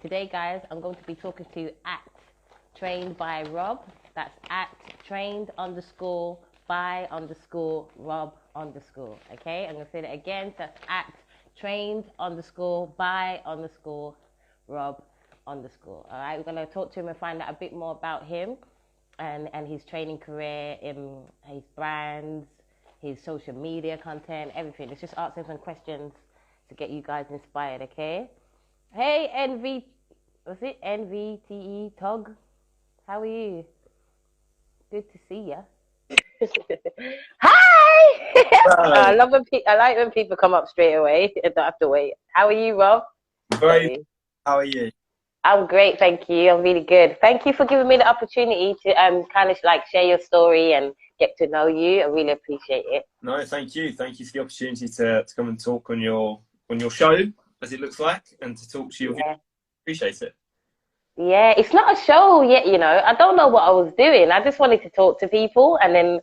Today, guys, I'm going to be talking to trained by Rob. That's @trained_by_Rob_. Okay, I'm going to say that again. So that's @trained_by_Rob_. All right, we're going to talk to him and find out a bit more about him and his training career, his brands, his social media content, everything. Let's just ask him some questions to get you guys inspired, okay? Hey, NVTE Tog? How are you? Good to see ya. Hi! I like when people come up straight away and don't have to wait. How are you, Rob? Very. How are you? I'm great, thank you. I'm really good. Thank you for giving me the opportunity to kind of like share your story and get to know you. I really appreciate it. No, thank you. Thank you for the opportunity to come and talk on your show, as it looks like, and to talk to you. Yeah. Appreciate it. Yeah, it's not a show yet, you know. I don't know what I was doing. I just wanted to talk to people, and then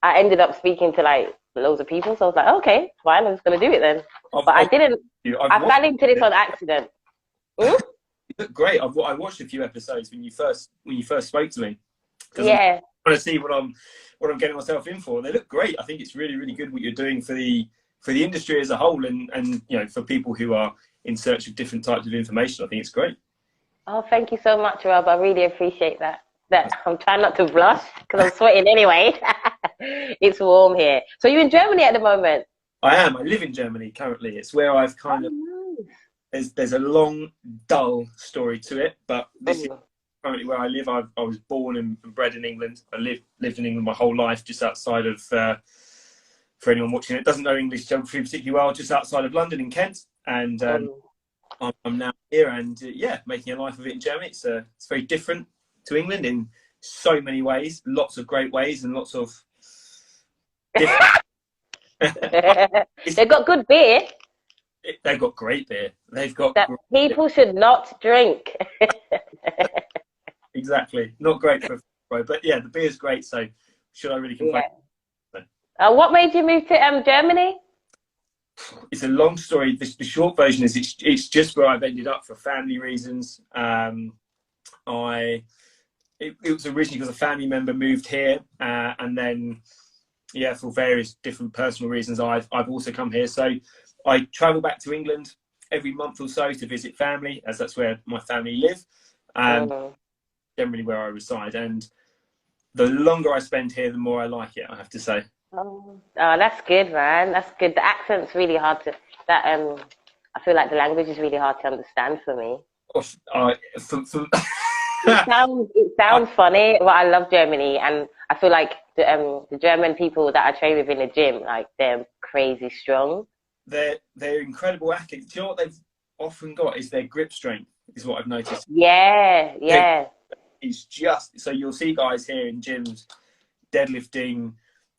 I ended up speaking to like loads of people. So I was like, okay, fine, I'm just gonna do it then. I didn't. I fell into this on accident. You look great. I watched a few episodes when you first spoke to me. Yeah. I'm trying to see what I'm getting myself in for. They look great. I think it's really, really good what you're doing for the industry as a whole, and you know, for people who are in search of different types of information. I think it's great. Oh, thank you so much, Rob. I really appreciate that. I'm trying not to blush because I'm sweating anyway. It's warm here. So you're in Germany at the moment? I am. I live in Germany currently. It's where I've kind of. Nice. There's a long, dull story to it, but this is currently where I live. I was born and bred in England. I lived in England my whole life, just outside of. For anyone watching it doesn't know English geography particularly well, just outside of London in Kent, and I'm now here and making a life of it in Germany. It's very different to England in so many ways, lots of great ways, and lots of. They've got good beer. They've got great beer. They've got that people should not drink. Exactly, not great for but yeah, the beer's great. So should I really complain? Yeah. What made you move to Germany? It's a long story. The short version is it's just where I've ended up for family reasons. It was originally because a family member moved here, and then for various different personal reasons, I've also come here. So I travel back to England every month or so to visit family, as that's where my family live, generally where I reside. And the longer I spend here, the more I like it, I have to say. Oh, that's good, man. That's good. The accent's really hard to. I feel like the language is really hard to understand for me. It sounds funny, but I love Germany, and I feel like the German people that I train with in the gym, like they're crazy strong. They're incredible athletes. Do you know what they've often got is their grip strength, is what I've noticed. Yeah. It's just so you'll see guys here in gyms deadlifting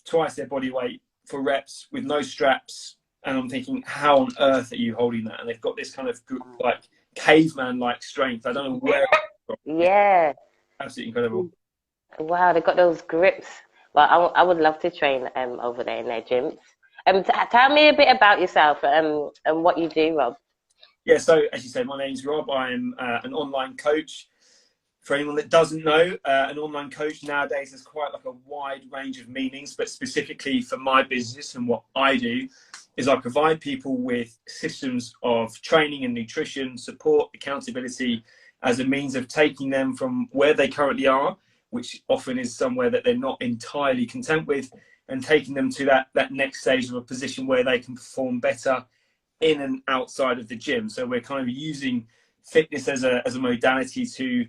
twice their body weight for reps with no straps, and I'm thinking, how on earth are you holding that? And they've got this kind of like caveman-like strength. I don't know where. Yeah. Absolutely incredible. Wow, they've got those grips. Well, I would love to train over there in their gyms. Tell me a bit about yourself and what you do, Rob. Yeah, so as you said, my name's Rob. I'm an online coach. For anyone that doesn't know, an online coach nowadays has quite like a wide range of meanings, but specifically for my business and what I do is I provide people with systems of training and nutrition, support, accountability as a means of taking them from where they currently are, which often is somewhere that they're not entirely content with, and taking them to that next stage of a position where they can perform better in and outside of the gym. So we're kind of using fitness as a modality to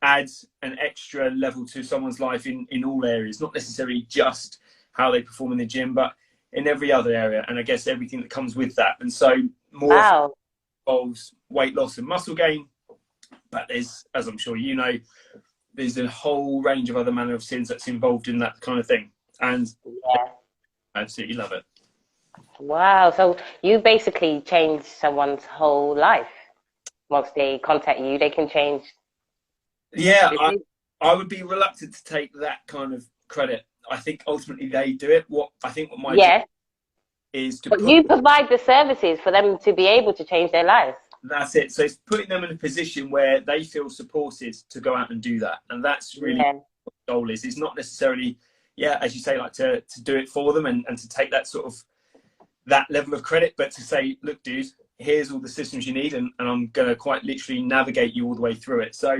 add an extra level to someone's life in all areas, not necessarily just how they perform in the gym, but in every other area, and I guess everything that comes with that. And so more involves weight loss and muscle gain, but there's, as I'm sure you know, there's a whole range of other manner of sins that's involved in that kind of thing. And I absolutely love it. Wow. So you basically change someone's whole life. Once they contact you, they can change. Yeah, I would be reluctant to take that kind of credit. I think ultimately they do it. What my job is to. But you provide the services for them to be able to change their lives. That's it. So it's putting them in a position where they feel supported to go out and do that. And that's really what the goal is. It's not necessarily, as you say, like to do it for them and to take that sort of that level of credit, but to say, look, dude, here's all the systems you need, and I'm going to quite literally navigate you all the way through it. So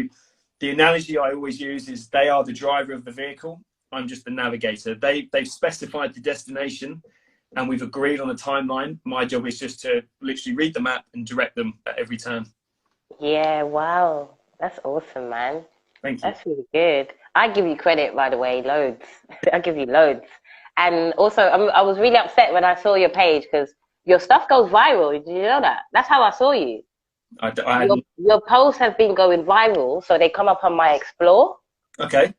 the analogy I always use is they are the driver of the vehicle. I'm just the navigator. They've specified the destination and we've agreed on a timeline. My job is just to literally read the map and direct them at every turn. Yeah, wow. That's awesome, man. Thank you. That's really good. I give you credit, by the way, loads. I give you loads. And also, I was really upset when I saw your page because your stuff goes viral. Did you know that? That's how I saw you. Your posts have been going viral, so they come up on my Explore. Okay.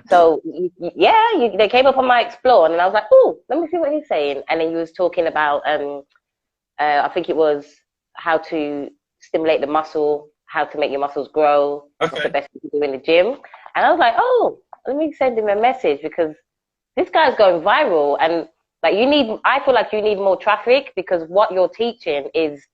So, they came up on my Explore, and then I was like, oh, let me see what he's saying. And then you was talking about, I think it was how to stimulate the muscle, how to make your muscles grow, what's the best thing to do in the gym. And I was like, oh, let me send him a message because this guy's going viral. And like I feel like you need more traffic because what you're teaching is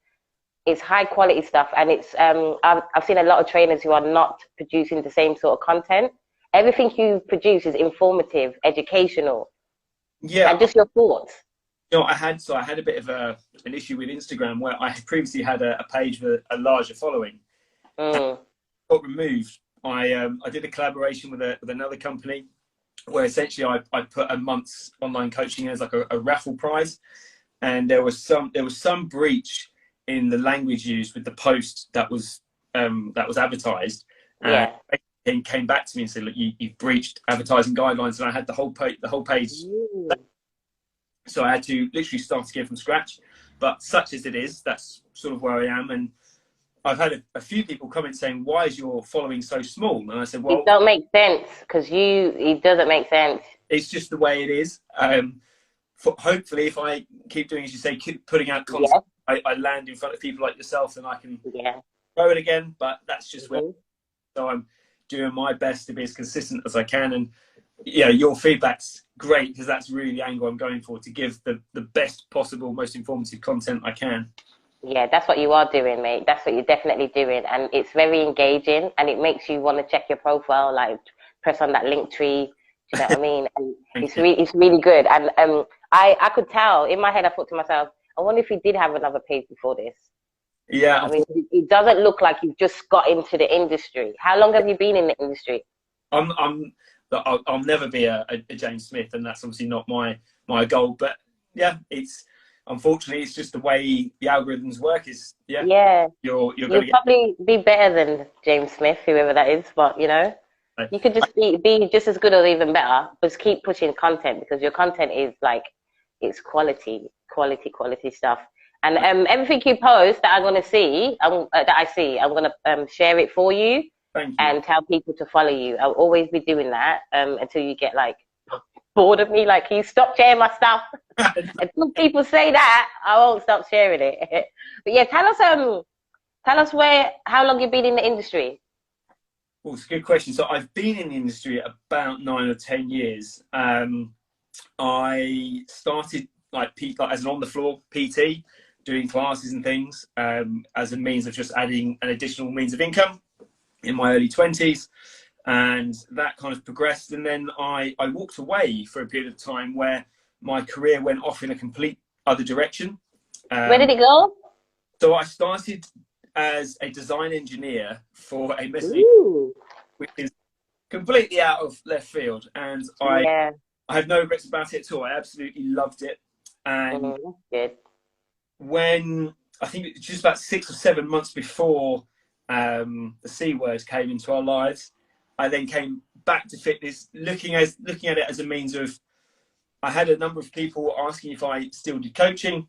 high quality stuff. And it's, I've seen a lot of trainers who are not producing the same sort of content. Everything you produce is informative, educational. Yeah. And just your thoughts. You know, I had a bit of an issue with Instagram where I previously had a page with a larger following. Got removed. I did a collaboration with another company where essentially I put a month's online coaching as like a raffle prize, and there was some breach in the language used with the post that was advertised. And came back to me and said, look, you've breached advertising guidelines, and I had the whole page. Ooh. So I had to literally start again from scratch. But such as it is, that's sort of where I am. And I've had a few people comment saying, why is your following so small? And I said, well, it don't make sense because it doesn't make sense. It's just the way it is. Hopefully, if I keep doing, as you say, keep putting out content, I land in front of people like yourself, and I can grow it again. But that's just where. So I'm doing my best to be as consistent as I can. And your feedback's great because that's really the angle I'm going for, to give the best possible, most informative content I can. Yeah, that's what you are doing, mate. That's what you're definitely doing. And it's very engaging, and it makes you want to check your profile, like press on that link tree. Do you know what I mean? And it's really good. And I could tell in my head, I thought to myself, I wonder if he did have another page before this. Yeah. I mean, it doesn't look like you've just got into the industry. How long have you been in the industry? I'll never be a James Smith, and that's obviously not my goal. But unfortunately, it's just the way the algorithms work. You're going to probably be better than James Smith, whoever that is. But you could just be just as good or even better. Just keep pushing content because your content is like it's quality stuff. And everything you post that I'm going to see, I'm going to share it for you. Thank you. And tell people to follow you. I'll always be doing that until you get like bored of me. Like, can you stop sharing my stuff? Until people say that, I won't stop sharing it. But yeah, tell us how long you've been in the industry. Well, it's a good question. So I've been in the industry about 9 or 10 years. I started like as an on-the-floor PT, doing classes and things as a means of just adding an additional means of income in my early 20s. And that kind of progressed. And then I walked away for a period of time where my career went off in a complete other direction. Where did it go? So I started as a design engineer for a message, which is completely out of left field. And I have no regrets about it at all. I absolutely loved it. And when I think it's just about 6 or 7 months before the C word came into our lives, I then came back to fitness, looking at it as a means of, I had a number of people asking if I still did coaching.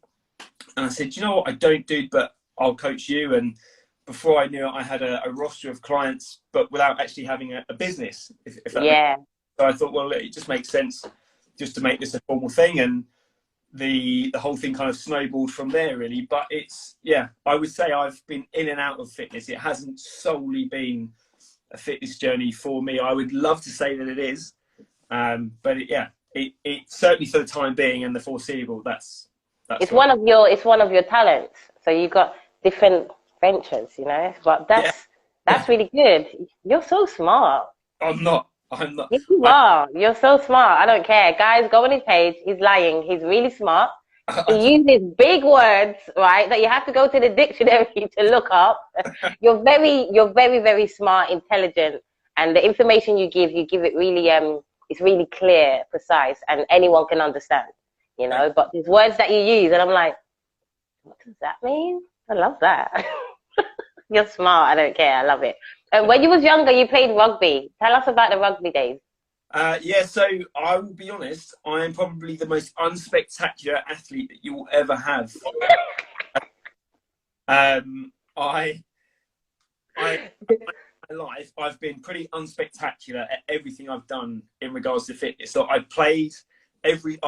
And I said, you know what, I don't do, but I'll coach you. And before I knew it, I had a roster of clients, but without actually having a business. If that makes sense. So I thought, well, it just makes sense just to make this a formal thing. And the whole thing kind of snowballed from there, really. But it's, I would say I've been in and out of fitness. It hasn't solely been a fitness journey for me. I would love to say that it is. But it certainly for the time being and the foreseeable, that's it's one of your talents. So you've got different adventures, you know. But Yeah. that's really good. You're so smart. I'm not. I'm not. Yes, you I, are. You're so smart. I don't care. Guys, go on his page. He's lying. He's really smart. I He uses big words, right, that you have to go to the dictionary to look up. You're very, very smart, intelligent, and the information you give it really, it's really clear, precise, and anyone can understand, you don't. know. But there's words that you use, and I'm like, what does that mean? I love that. You're smart. I don't care. I love it. And when you was younger, you played rugby. Tell us about the rugby days. Yeah, so I will be honest, I am probably the most unspectacular athlete that you will ever have. I in my life, I've been pretty unspectacular at everything I've done in regards to fitness. So I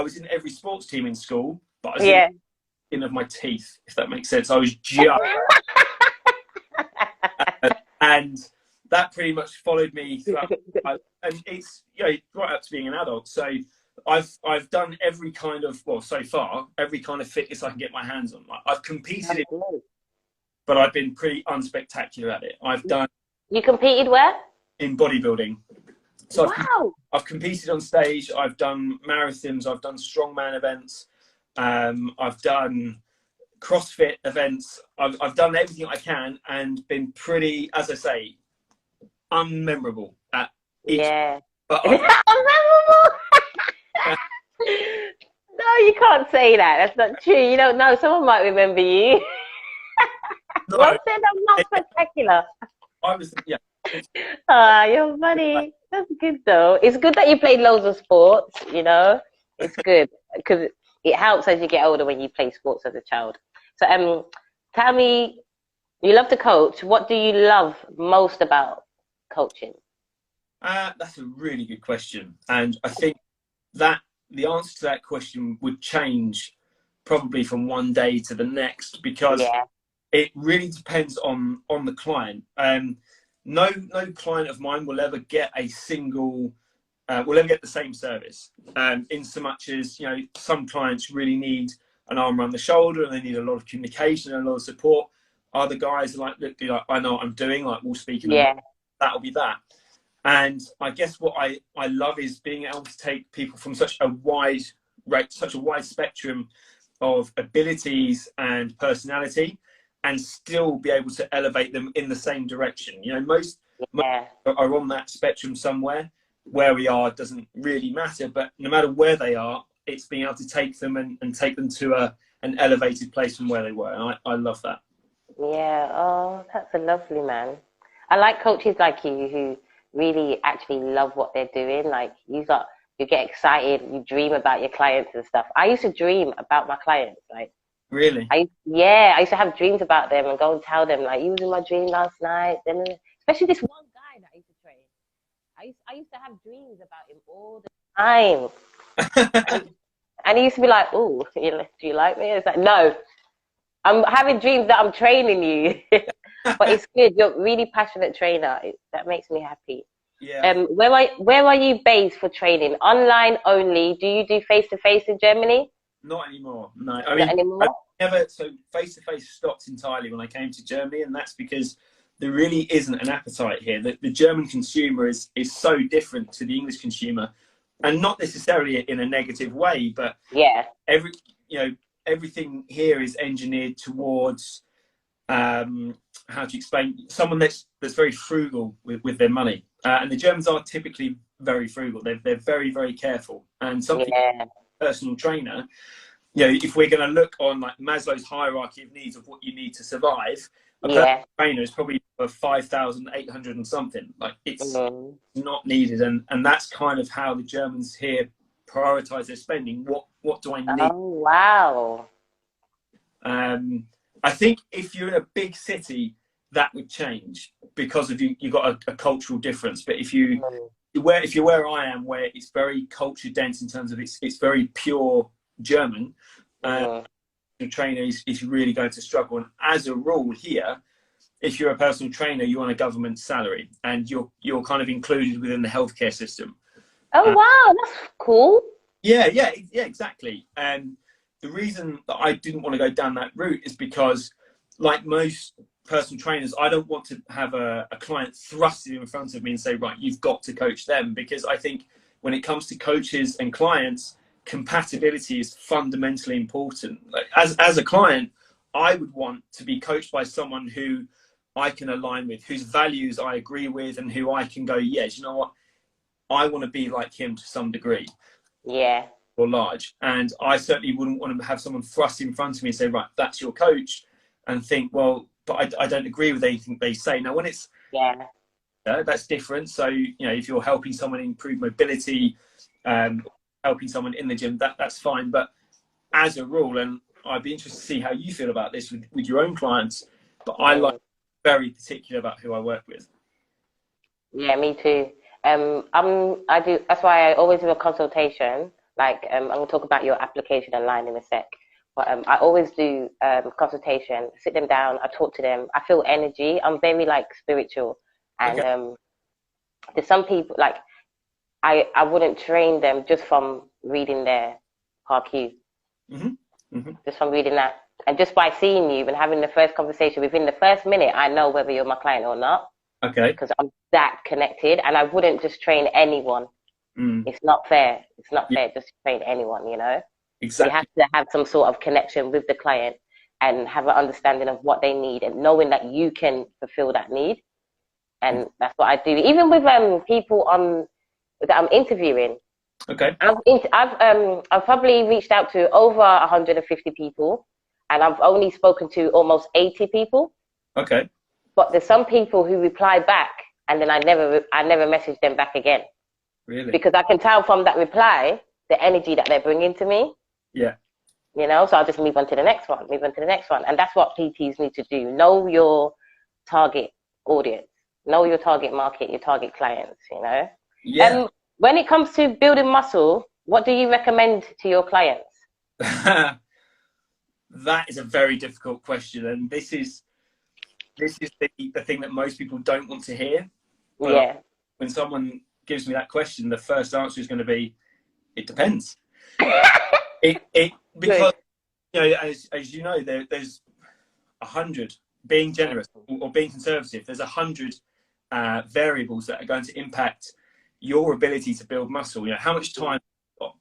was in every sports team in school, but I was Yeah. in of my teeth, if that makes sense. I was just, and that pretty much followed me throughout. And it's, you know, right up to being an adult. So I've done every kind of, well, so far, every kind of fitness I can get my hands on. Like, I've competed in, but I've been pretty unspectacular at it. I've done You competed where? in bodybuilding. So Wow. I've competed on stage. I've done marathons. I've done strongman events. I've done CrossFit events. I've done everything I can and been pretty, as I say, unmemorable at each. Yeah. But Unmemorable. No, you can't say that. That's not true. You don't know. Someone might remember you. no, Well said, I'm not spectacular. I was, yeah. Ah, you're funny. That's good though. It's good that you played loads of sports, you know. It's good because it helps as you get older when you play sports as a child. So tell me, you love to coach. What do you love most about coaching? That's a really good question. And I think that the answer to that question would change probably from one day to the next, because Yeah. it really depends on the client. No client of mine will ever get a single, will ever get the same service. In so much as, you know, some clients really need an arm around the shoulder and they need a lot of communication and a lot of support. Other guys are like, look, I know what I'm doing. Like, we'll speak in a Yeah. that'll be that. And I guess what I love is being able to take people from such a wide spectrum of abilities and personality, and still be able to elevate them in the same direction. You know, most are on that spectrum somewhere. Where we are doesn't really matter, but no matter where they are, it's being able to take them and take them to an elevated place from where they were. And I love that. Yeah. Oh, that's a lovely man. I like coaches like you who really actually love what they're doing. Like you get excited, you dream about your clients and stuff. I used to dream about my clients. Like Really? I used to have dreams about them and go and tell them like, you was in my dream last night. Then especially this one guy that I used to train. I used to have dreams about him all the time. And he used to be like, oh, do you like me? It's like, no, I'm having dreams that I'm training you. But it's good. You're a really passionate trainer. That makes me happy. Yeah. Where are you based for training? Online only? Do you do face-to-face in Germany? Not anymore. No. I Not mean, anymore? so face-to-face stopped entirely when I came to Germany, and that's because there really isn't an appetite here. The German consumer is so different to the English consumer, and not necessarily in a negative way, but yeah, everything here is engineered towards how to explain, someone that's very frugal with their money, and the Germans are typically very frugal. They're very, very careful, and something personal trainer. You know, if we're going to look on like Maslow's hierarchy of needs of what you need to survive, a personal trainer is probably for 5,800 and something. Like it's not needed, and that's kind of how the Germans here prioritize their spending. What do I need? Oh wow. I think if you're in a big city, that would change because of you've got a cultural difference. But if you're where I am, where it's very culture dense in terms of it's very pure German, the trainer is really going to struggle. And as a rule here, if you're a personal trainer, you're on a government salary and you're kind of included within the healthcare system. Oh wow, that's cool. Yeah, exactly. And the reason that I didn't want to go down that route is because, like most personal trainers, I don't want to have a client thrusted in front of me and say, right, you've got to coach them, because I think when it comes to coaches and clients, compatibility is fundamentally important. Like, as a client, I would want to be coached by someone who I can align with, whose values I agree with, and who I can go, yes, you know what, I want to be like him to some degree. Yeah. Or large. And I certainly wouldn't want to have someone thrust in front of me and say, right, that's your coach, and think, well, but I don't agree with anything they say. Now, when it's, that's different. So, you know, if you're helping someone improve mobility, helping someone in the gym, that's fine. But as a rule, and I'd be interested to see how you feel about this with your own clients, but I like very particular about who I work with. Yeah, me too. I do. That's why I always do a consultation. Like, I'm gonna talk about your application online in a sec. But I always do consultation. Sit them down. I talk to them. I feel energy. I'm very like spiritual, and there's some people like I wouldn't train them just from reading their PARQ, just from reading that, and just by seeing you and having the first conversation within the first minute, I know whether you're my client or not. Okay. Because I'm that connected, and I wouldn't just train anyone. It's not fair. It's not fair just to train anyone, you know? Exactly. You have to have some sort of connection with the client and have an understanding of what they need, and knowing that you can fulfill that need. And that's what I do. Even with people that I'm interviewing. Okay. I've probably reached out to over 150 people, and I've only spoken to almost 80 people. Okay. But there's some people who reply back, and then I never message them back again. Really? Because I can tell from that reply the energy that they're bringing to me. Yeah. You know, so I'll just move on to the next one, and that's what PTs need to do. Know your target audience, know your target market, your target clients. You know. Yeah. When it comes to building muscle, what do you recommend to your clients? That is a very difficult question, and this is the thing that most people don't want to hear. But when someone gives me that question, the first answer is going to be, it depends. Because, you know, as you know, there's 100, being generous or being conservative, there's 100 variables that are going to impact your ability to build muscle. You know, how much time,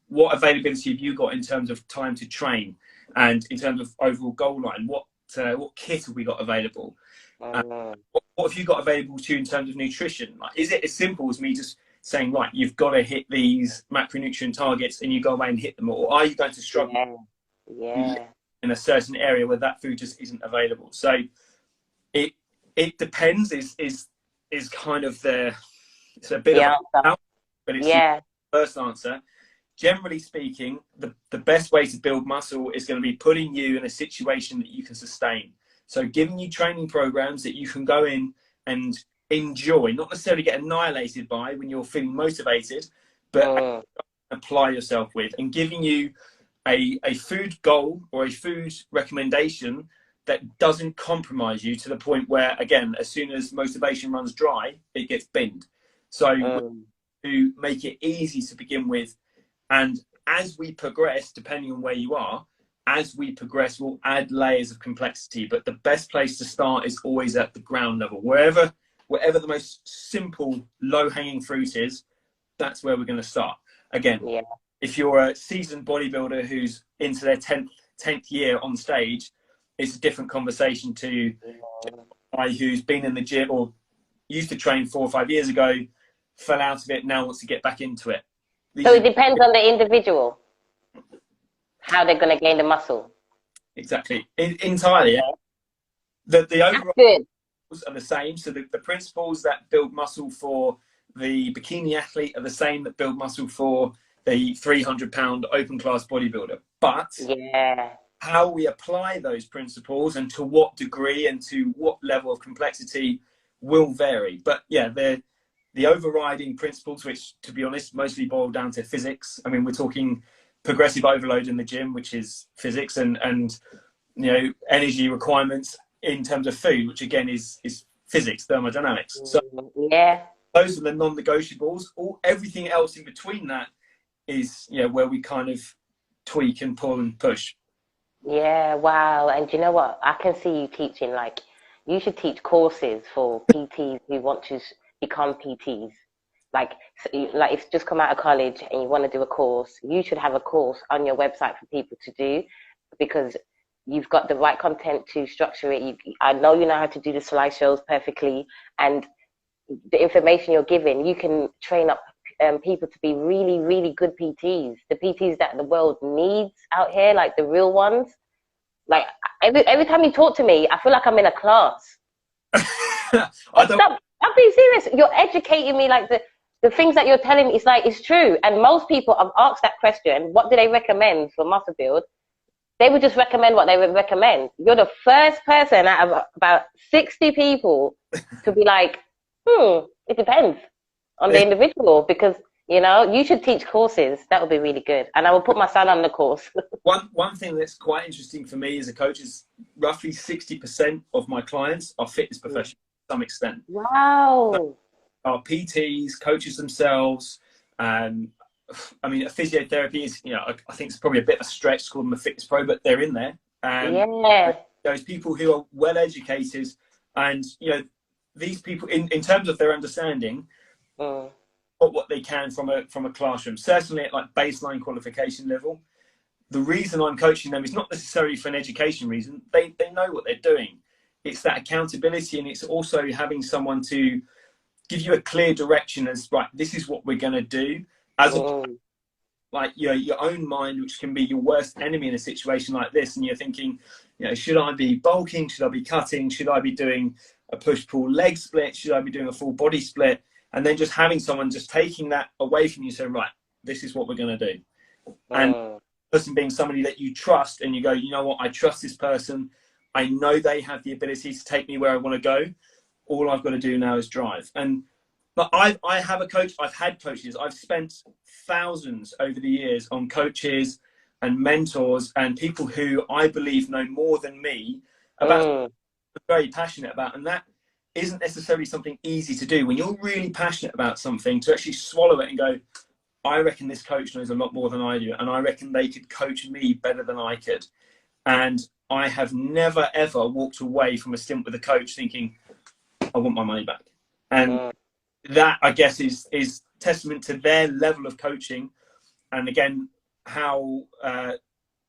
what availability have you got in terms of time to train, and in terms of overall goal line, what kit have we got available? What have you got available to you in terms of nutrition? Like, is it as simple as me just saying, right, you've got to hit these macronutrient targets and you go away and hit them, or are you going to struggle in a certain area where that food just isn't available? So it depends is kind of it's a bit of a, but it's the first answer. Generally speaking, the best way to build muscle is going to be putting you in a situation that you can sustain. So giving you training programs that you can go in and enjoy, not necessarily get annihilated by when you're feeling motivated, but apply yourself with, and giving you a food goal or a food recommendation that doesn't compromise you to the point where, again, as soon as motivation runs dry, it gets binned. So to make it easy to begin with, and as we progress, depending on where you are, as we progress, we'll add layers of complexity. But the best place to start is always at the ground level. Wherever the most simple, low-hanging fruit is, that's where we're going to start. Again, if you're a seasoned bodybuilder who's into their 10th year on stage, it's a different conversation to a guy who's been in the gym or used to train 4 or 5 years ago, fell out of it, now wants to get back into it. So it depends on the individual, how they're going to gain the muscle. Exactly. Entirely. Yeah. The overall principles are the same. So the principles that build muscle for the bikini athlete are the same that build muscle for the 300-pound open class bodybuilder. But how we apply those principles and to what degree and to what level of complexity will vary. But yeah, the overriding principles, which to be honest, mostly boil down to physics. I mean, we're talking progressive overload in the gym, which is physics, and you know, energy requirements in terms of food, which again is physics, thermodynamics. So those are the non-negotiables. Everything else in between that is, you know, where we kind of tweak and pull and push. Yeah, wow. And you know what? I can see you teaching, like, you should teach courses for PTs who want to become PTs. Like, like if you just come out of college and you want to do a course, you should have a course on your website for people to do, because you've got the right content to structure it. I know you know how to do the slideshows perfectly, and the information you're giving, you can train up people to be really, really good PTs, the PTs that the world needs out here, like the real ones. Like every time you talk to me, I feel like I'm in a class. I'm being serious. You're educating me, like the things that you're telling me, it's like, it's true. And most people, I've asked that question, what do they recommend for muscle build? They would just recommend what they would recommend. You're the first person out of about 60 people to be like, it depends on the individual, because, you know, you should teach courses. That would be really good. And I will put my son on the course. One thing that's quite interesting for me as a coach is roughly 60% of my clients are fitness professionals to some extent. Wow. So, are PTs, coaches themselves. I mean, a physiotherapy is, you know, I think it's probably a bit of a stretch to call them a fitness pro, but they're in there. Yeah. Those people who are well educated, and, you know, these people in terms of their understanding, what they can from a classroom, certainly at like baseline qualification level. The reason I'm coaching them is not necessarily for an education reason. They know what they're doing. It's that accountability, and it's also having someone to give you a clear direction as, right, this is what we're going to do, as like, you know, your own mind, which can be your worst enemy in a situation like this. And you're thinking, you know, should I be bulking? Should I be cutting? Should I be doing a push-pull leg split? Should I be doing a full body split? And then just having someone just taking that away from you, saying, right, this is what we're going to do. And the person being somebody that you trust, and you go, you know what, I trust this person. I know they have the ability to take me where I want to go. All I've got to do now is drive. But I have a coach. I've had coaches. I've spent thousands over the years on coaches and mentors and people who I believe know more than me about what I'm very passionate about. And that isn't necessarily something easy to do. When you're really passionate about something, to actually swallow it and go, I reckon this coach knows a lot more than I do, and I reckon they could coach me better than I could. And I have never, ever walked away from a stint with a coach thinking, I want my money back. And that, I guess, is testament to their level of coaching. And again, how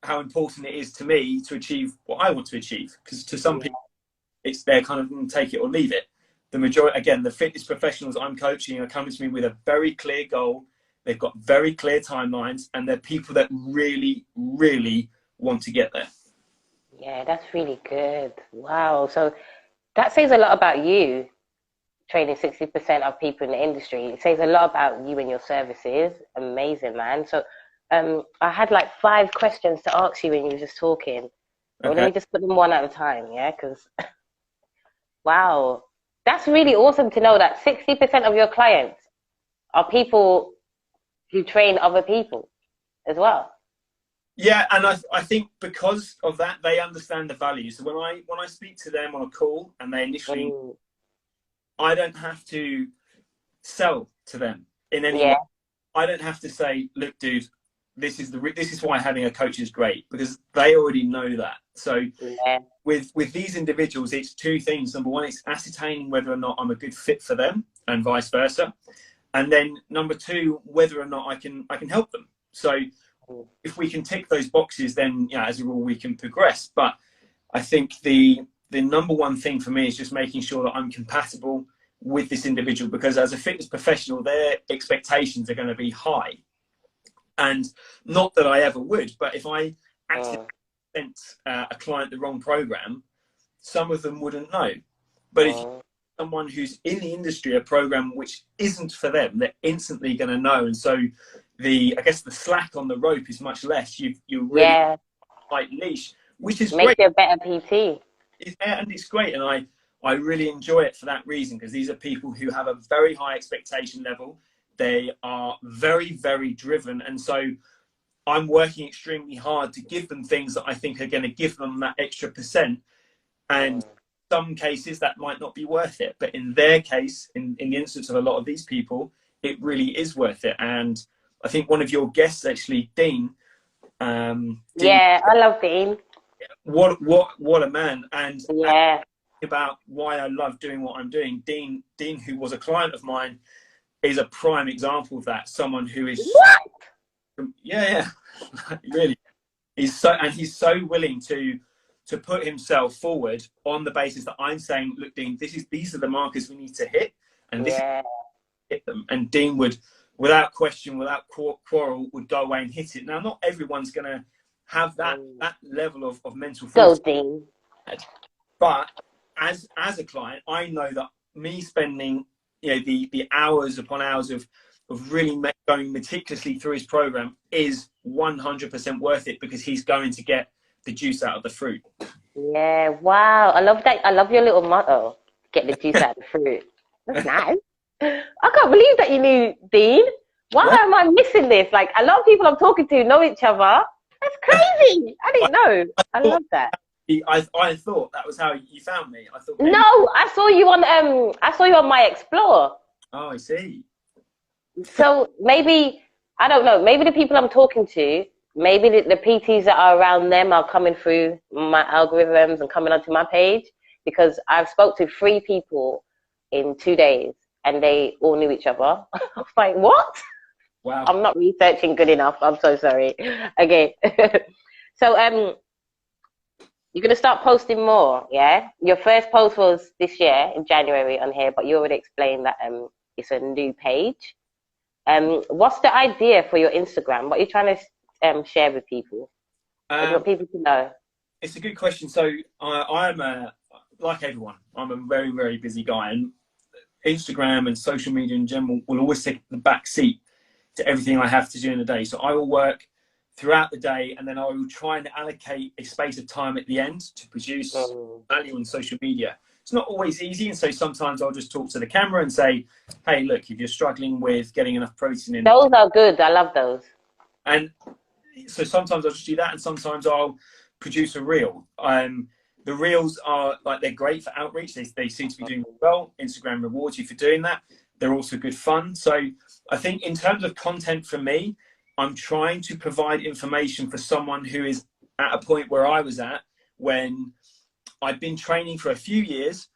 important it is to me to achieve what I want to achieve. Because to some people, it's their kind of take it or leave it. The majority, again, the fitness professionals I'm coaching are coming to me with a very clear goal. They've got very clear timelines, and they're people that really, really want to get there. Yeah, that's really good. Wow. So that says a lot about you, training 60% of people in the industry. It says a lot about you and your services. Amazing, man. So I had like 5 questions to ask you when you were just talking. Well, let me just put them one at a time, yeah? Because, wow, that's really awesome to know that 60% of your clients are people who train other people as well. Yeah, and I think because of that, they understand the value. So when I speak to them on a call and they initially, I don't have to sell to them in any way. I don't have to say, look, dude, this is why having a coach is great, because they already know that. So with these individuals, it's 2 things. Number 1, it's ascertaining whether or not I'm a good fit for them, and vice versa. And then number 2, whether or not I can help them. So if we can tick those boxes, then, yeah, as a rule, we can progress. But I think the number 1 thing for me is just making sure that I'm compatible with this individual, because as a fitness professional, their expectations are going to be high. And not that I ever would, but if I accidentally sent a client the wrong program, some of them wouldn't know. But if someone who's in the industry, a program which isn't for them, they're instantly going to know. And so I guess the slack on the rope is much less. You're really tight leash, which is Make great. you a better PT. And it's great. And I really enjoy it for that reason, because these are people who have a very high expectation level. They are very, very driven. And so I'm working extremely hard to give them things that I think are going to give them that extra %. And some cases that might not be worth it. But in their case, in the instance of a lot of these people, it really is worth it. And I think one of your guests, actually, Dean. Yeah, I love Dean. What a man. And about why I love doing what I'm doing, Dean, who was a client of mine, is a prime example of that. Someone who is, What? yeah, really, he's so willing to put himself forward on the basis that I'm saying, look, Dean, these are the markers we need to hit, and this is hit them. And Dean would, without question, without quarrel, would go away and hit it. Now, not everyone's going to have that level of mental force. Go, Dean. But as a client, I know that me spending, you know, the hours upon hours of really going meticulously through his program is 100% worth it, because he's going to get the juice out of the fruit. Yeah, wow. I love that. I love your little motto. Get the juice out of the fruit. That's nice. I can't believe that you knew Dean. Why am I missing this? Like, a lot of people I'm talking to know each other. That's crazy. I didn't know. I love that. I thought that was how you found me. I thought. No, I saw you on my Explore. Oh, I see. So maybe, I don't know, maybe the people I'm talking to, maybe the PTs that are around them are coming through my algorithms and coming onto my page, because I've spoke to 3 people in 2 days and they all knew each other. I was like, what? Wow. I'm not researching good enough. I'm so sorry. Okay. So you're going to start posting more, yeah? Your first post was this year in January on here, but you already explained that it's a new page. What's the idea for your Instagram? What are you trying to share with people? I want people to know. It's a good question. So I'm like everyone, I'm a very, very busy guy, and Instagram and social media in general will always take the back seat to everything I have to do in the day. So I will work throughout the day, and then I will try and allocate a space of time at the end to produce value on social media. It's not always easy, and so sometimes I'll just talk to the camera and say, hey, look, if you're struggling with getting enough protein in... Those are good. I love those. And so sometimes I'll just do that, and sometimes I'll produce a reel. The reels are, like, they're great for outreach. They seem to be doing well. Instagram rewards you for doing that. They're also good fun. So I think in terms of content for me, I'm trying to provide information for someone who is at a point where I was at when I'd been training for a few years.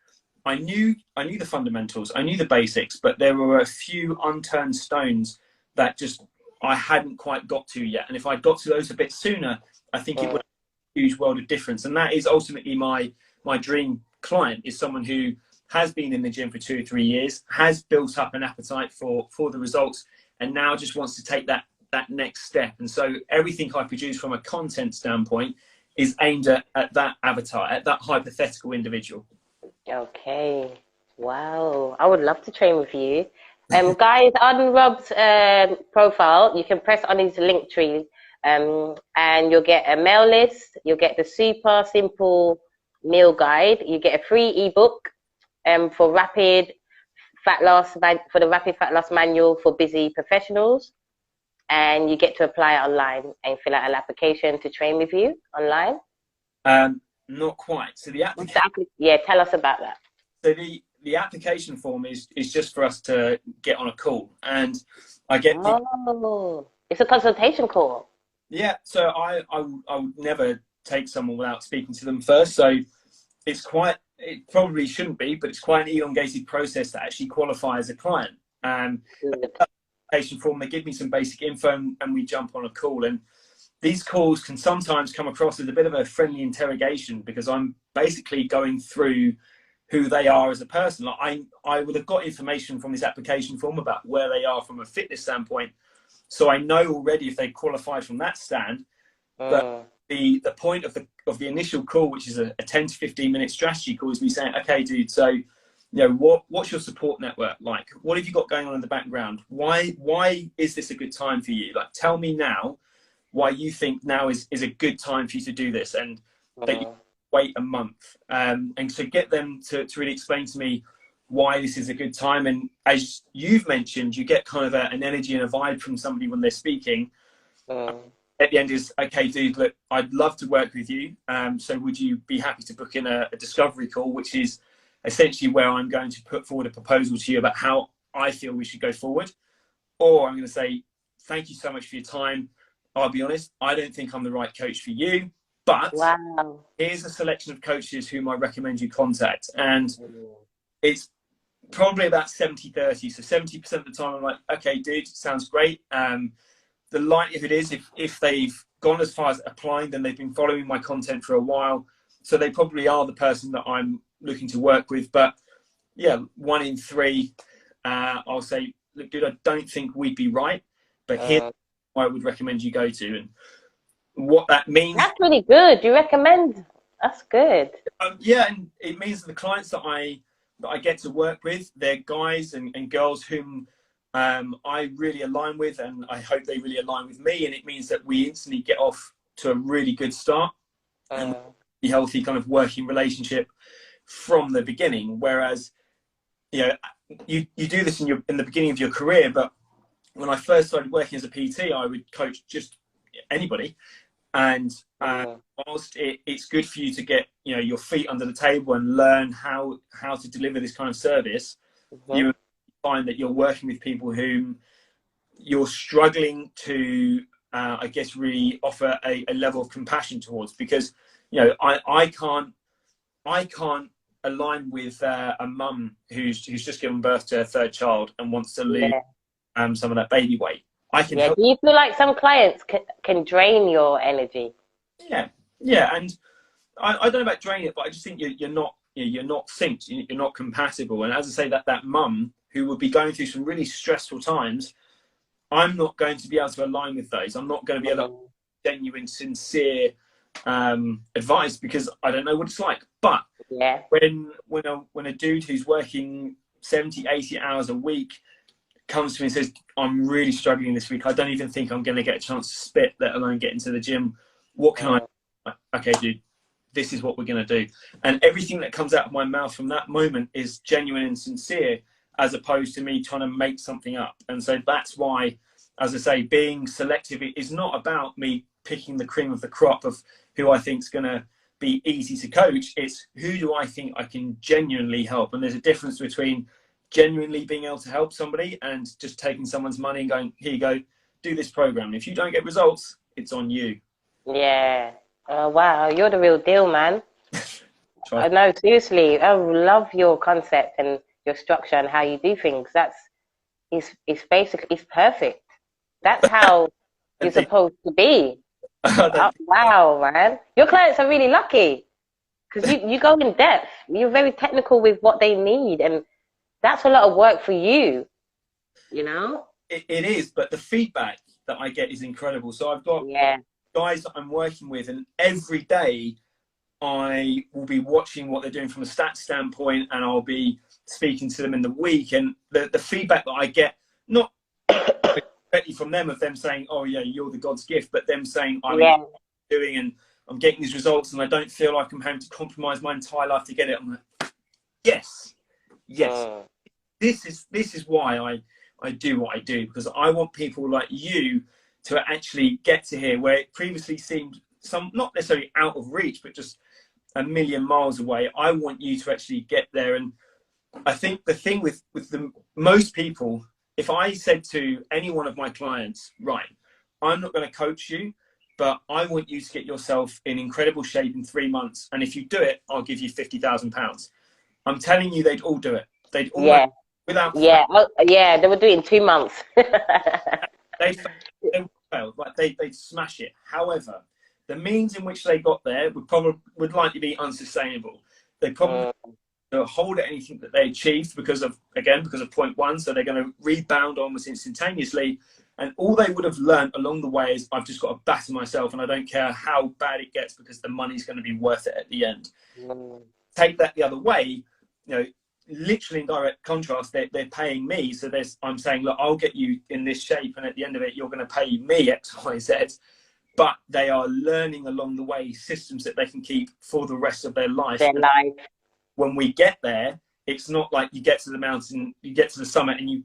I knew the fundamentals, I knew the basics, but there were a few unturned stones that just I hadn't quite got to yet. And if I got to those a bit sooner, I think it would make a huge world of difference. And that is ultimately my dream client, is someone who has been in the gym for 2 or 3 years, has built up an appetite for the results, and now just wants to take that next step. And so everything I produce from a content standpoint is aimed at that avatar, at that hypothetical individual. Okay. Wow. I would love to train with you. Guys, on Rob's profile, you can press on his link tree, and you'll get a mail list. You'll get the super simple meal guide. You get a free ebook for the rapid fat loss manual for busy professionals. And you get to apply it online and fill out an application to train with you online. Not quite. So the application. Yeah, tell us about that. So the application form is just for us to get on a call, and I get. It's a consultation call. Yeah. So I would never take someone without speaking to them first. So it probably shouldn't be, but it's quite an elongated process to actually qualify as a client. Application form, they give me some basic info, and we jump on a call. And these calls can sometimes come across as a bit of a friendly interrogation, because I'm basically going through who they are as a person. Like I would have got information from this application form about where they are from a fitness standpoint, so I know already if they qualify from that stand. But the point of the initial call, which is a 10 to 15 minute strategy call, is me saying, okay, dude, so you know, what's your support network like? What have you got going on in the background? Why is this a good time for you? Like, tell me now why you think now is a good time for you to do this, and that you wait a month. And so get them to really explain to me why this is a good time. And as you've mentioned, you get kind of an energy and a vibe from somebody when they're speaking. At the end is, okay, dude, look, I'd love to work with you. So would you be happy to book in a discovery call, which is essentially where I'm going to put forward a proposal to you about how I feel we should go forward. Or I'm going to say, thank you so much for your time. I'll be honest, I don't think I'm the right coach for you. But Wow. here's a selection of coaches whom I recommend you contact. And it's probably about 70-30. So 70% of the time I'm like, okay, dude, sounds great. The likelihood is if they've gone as far as applying, then they've been following my content for a while. So they probably are the person that I'm looking to work with. But yeah, 1 in 3, I'll say, look, dude, I don't think we'd be right, but here's what I would recommend you go to. And what that means. That's really good. You recommend? That's good. Yeah, and it means that the clients that I get to work with, they're guys and girls whom I really align with, and I hope they really align with me. And it means that we instantly get off to a really good start and a healthy kind of working relationship from the beginning. Whereas, you know, you do this in the beginning of your career, but when I first started working as a PT, I would coach just anybody. And whilst it's good for you to get, you know, your feet under the table and learn how to deliver this kind of service, you find that you're working with people whom you're struggling to, I guess, really offer a level of compassion towards. Because, you know, I can't align with a mum who's just given birth to her 3rd child and wants to lose some of that baby weight. I can help. Do you feel like some clients can drain your energy? Yeah, and I don't know about draining it, but I just think you're not synced, you're not compatible. And as I say, that mum who would be going through some really stressful times, I'm not going to be able to align with those. I'm not going to be able to genuine, sincere advice, because I don't know what it's like. But when a dude who's working 70, 80 hours a week comes to me and says, I'm really struggling this week, I don't even think I'm going to get a chance to spit, let alone get into the gym. What can I do? Okay, dude, this is what we're going to do. And everything that comes out of my mouth from that moment is genuine and sincere, as opposed to me trying to make something up. And so that's why, as I say, being selective is not about me picking the cream of the crop of who I think is going to be easy to coach. It's who do I think I can genuinely help. And there's a difference between genuinely being able to help somebody and just taking someone's money and going, here you go, do this program. And if you don't get results, it's on you. Yeah. Wow, you're the real deal, man. No, seriously, I love your concept and your structure and how you do things. It's basically, it's perfect. That's how you're supposed to be. Wow, man. Your clients are really lucky because you go in depth. You're very technical with what they need, and that's a lot of work for you, you know? It is, but the feedback that I get is incredible. So I've got guys that I'm working with, and every day I will be watching what they're doing from a stats standpoint, and I'll be speaking to them in the week. And the feedback that I get, not directly from them of them saying, oh yeah, you're the God's gift, but them saying, I'm doing and I'm getting these results and I don't feel like I'm having to compromise my entire life to get it. I'm like, yes. This is why I do what I do, because I want people like you to actually get to here where it previously seemed not necessarily out of reach, but just a million miles away. I want you to actually get there. And I think the thing with most people, if I said to any one of my clients, right, I'm not going to coach you, but I want you to get yourself in incredible shape in 3 months, and if you do it, I'll give you £50,000. I'm telling you, they'd all do it. They'd all without they would do it in 2 months. they failed, like they'd smash it. However, the means in which they got there would likely be unsustainable. They probably hold at anything that they achieved because of point one, so they're going to rebound almost instantaneously. And all they would have learned along the way is, I've just got to batter myself, and I don't care how bad it gets because the money's going to be worth it at the end. Take that the other way, you know, literally in direct contrast, they're paying me. So I'm saying, look, I'll get you in this shape, and at the end of it, you're going to pay me X, Y, Z. But they are learning along the way systems that they can keep for the rest of their life. When we get there, it's not like you get to the mountain, you get to the summit, and you